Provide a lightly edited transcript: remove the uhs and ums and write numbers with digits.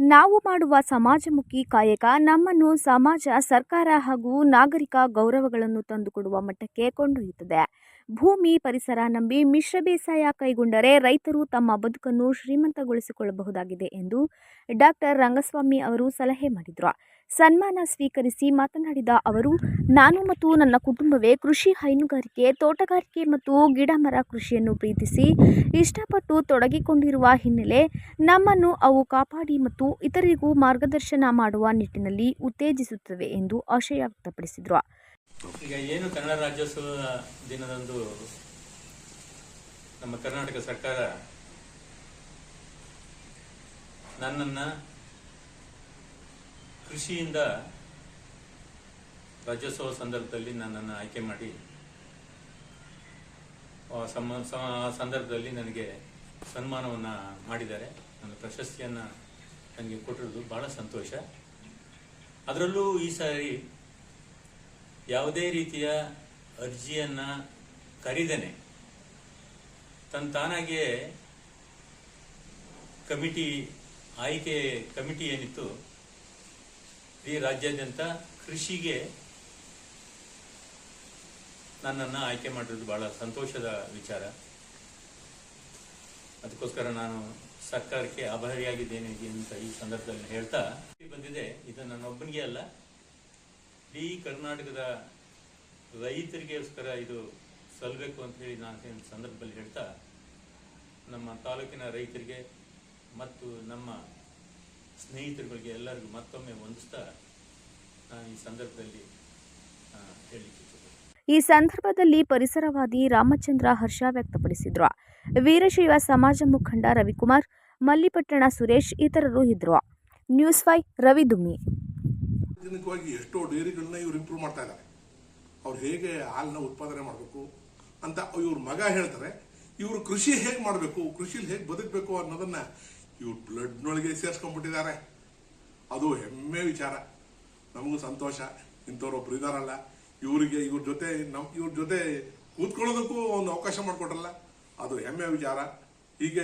ನಾವು ಮಾಡುವ ಸಮಾಜಮುಖಿ ಕಾಯಕ ನಮ್ಮನ್ನು ಸಮಾಜ, ಸರ್ಕಾರ ಹಾಗೂ ನಾಗರಿಕ ಗೌರವಗಳನ್ನು ತಂದುಕೊಡುವ ಮಟ್ಟಕ್ಕೆ ಕೊಂಡೊಯ್ಯುತ್ತದೆ. ಭೂಮಿ, ಪರಿಸರ ನಂಬಿ ಮಿಶ್ರ ಬೇಸಾಯ ಕೈಗೊಂಡರೆ ರೈತರು ತಮ್ಮ ಬದುಕನ್ನು ಶ್ರೀಮಂತಗೊಳಿಸಿಕೊಳ್ಳಬಹುದಾಗಿದೆ ಎಂದು ಡಾಕ್ಟರ್ ರಂಗಸ್ವಾಮಿ ಅವರು ಸಲಹೆ ಮಾಡಿದರು. ಸನ್ಮಾನ ಸ್ವೀಕರಿಸಿ ಮಾತನಾಡಿದ ಅವರು, ನಾನು ಮತ್ತು ನನ್ನ ಕುಟುಂಬವೇ ಕೃಷಿ, ಹೈನುಗಾರಿಕೆ, ತೋಟಗಾರಿಕೆ ಮತ್ತು ಗಿಡಮರ ಕೃಷಿಯನ್ನು ಪ್ರೀತಿಸಿ ಇಷ್ಟಪಟ್ಟು ತೊಡಗಿಕೊಂಡಿರುವ ಹಿನ್ನೆಲೆ ನಮ್ಮನ್ನು ಅವು ಕಾಪಾಡಿ ಮತ್ತು ಇತರರಿಗೂ ಮಾರ್ಗದರ್ಶನ ಮಾಡುವ ನಿಟ್ಟಿನಲ್ಲಿ ಉತ್ತೇಜಿಸುತ್ತವೆ ಎಂದು ಆಶಯ ವ್ಯಕ್ತಪಡಿಸಿದರು. ಈಗ ಏನು ಕನ್ನಡ ರಾಜ್ಯೋತ್ಸವ ದಿನದಂದು ನಮ್ಮ ಕರ್ನಾಟಕ ಸರ್ಕಾರ ನನ್ನನ್ನು ಕೃಷಿಯಿಂದ ರಾಜ್ಯೋತ್ಸವ ಸಂದರ್ಭದಲ್ಲಿ ನನ್ನನ್ನು ಆಯ್ಕೆ ಮಾಡಿ ಆ ಸಂದರ್ಭದಲ್ಲಿ ನನಗೆ ಸನ್ಮಾನವನ್ನು ಮಾಡಿದ್ದಾರೆ. ನನ್ನ ಪ್ರಶಸ್ತಿಯನ್ನು ನನಗೆ ಕೊಟ್ಟಿರೋದು ಬಹಳ ಸಂತೋಷ. ಅದರಲ್ಲೂ ಈ ಸಾರಿ ಯಾವುದೇ ರೀತಿಯ ಅರ್ಜಿಯನ್ನು ಕರೀದೇನೆ ತಾನಾಗಿಯೇ ಆಯ್ಕೆ ಕಮಿಟಿ ಏನಿತ್ತು ಈ ರಾಜ್ಯಾದ್ಯಂತ ಕೃಷಿಗೆ ನನ್ನನ್ನು ಆಯ್ಕೆ ಮಾಡಿರೋದು ಬಹಳ ಸಂತೋಷದ ವಿಚಾರ. ಅದಕ್ಕೋಸ್ಕರ ನಾನು ಸರ್ಕಾರಕ್ಕೆ ಆಭಾರಿಯಾಗಿದ್ದೇನೆ ಅಂತ ಈ ಸಂದರ್ಭದಲ್ಲಿ ಹೇಳ್ತಾ ಬಂದಿದೆ. ಇದು ನನ್ನೊಬ್ಬನಿಗೆ ಅಲ್ಲ, ಇಡೀ ಕರ್ನಾಟಕದ ರೈತರಿಗೋಸ್ಕರ ಇದು ಸಲ್ಲಬೇಕು ಅಂತ ಹೇಳಿ ನಾನು ಸಂದರ್ಭದಲ್ಲಿ ಹೇಳ್ತಾ, ನಮ್ಮ ತಾಲೂಕಿನ ರೈತರಿಗೆ ಮತ್ತು ನಮ್ಮ ಸ್ನೇಹಿತರುಗಳಿಗೆ ಎಲ್ಲರಿಗೂ ಮತ್ತೊಮ್ಮೆ ವಂದಿಸ್ತಾ ನಾನು ಈ ಸಂದರ್ಭದಲ್ಲಿ ಹೇಳಲಿಕ್ಕೆ ಈ ಸಂದರ್ಭದಲ್ಲಿ ಪರಿಸರವಾದಿ ರಾಮಚಂದ್ರ ಹರ್ಷ ವ್ಯಕ್ತಪಡಿಸಿದರು. ವೀರಶೈವ ಸಮಾಜ ಮುಖಂಡ ರವಿಕುಮಾರ್, ಮಲ್ಲಿಪಟ್ಟಣ ಸುರೇಶ್ ಇತರರು ಇದ್ದರು. ನ್ಯೂಸ್ 5 ರವಿದುಮ್ಮಿ. ಎಷ್ಟೋ ಡೈರಿಗಳನ್ನ ಇವ್ರು ಇಂಪ್ರೂವ್ ಮಾಡ್ತಾ ಇದ್ದಾರೆ. ಅವ್ರು ಹೇಗೆ ಹಾಲನ್ನ ಉತ್ಪಾದನೆ ಮಾಡಬೇಕು ಅಂತ ಇವ್ರ ಮಗ ಹೇಳ್ತಾರೆ. ಇವರು ಕೃಷಿ ಹೇಗೆ ಮಾಡಬೇಕು, ಕೃಷಿಲಿ ಹೇಗೆ ಬದುಕಬೇಕು ಅನ್ನೋದನ್ನ ಇವ್ರು ಬ್ಲಡ್ನೊಳಗೆ ಸೇರಿಸ್ಕೊಂಡ್ಬಿಟ್ಟಿದ್ದಾರೆ. ಅದು ಹೆಮ್ಮೆ ವಿಚಾರ. ನಮಗೂ ಸಂತೋಷ. ಇಂಥವ್ರೊಬ್ರು ಇದಾರಲ್ಲ, ಇವ್ರ ಜೊತೆ ಕೂತ್ಕೊಳ್ಳೋದಕ್ಕೂ ಒಂದು ಅವಕಾಶ ಮಾಡಿಕೊಟ್ರಲ್ಲ, ಅದು ಹೆಮ್ಮೆ ವಿಚಾರ. ಹೀಗೆ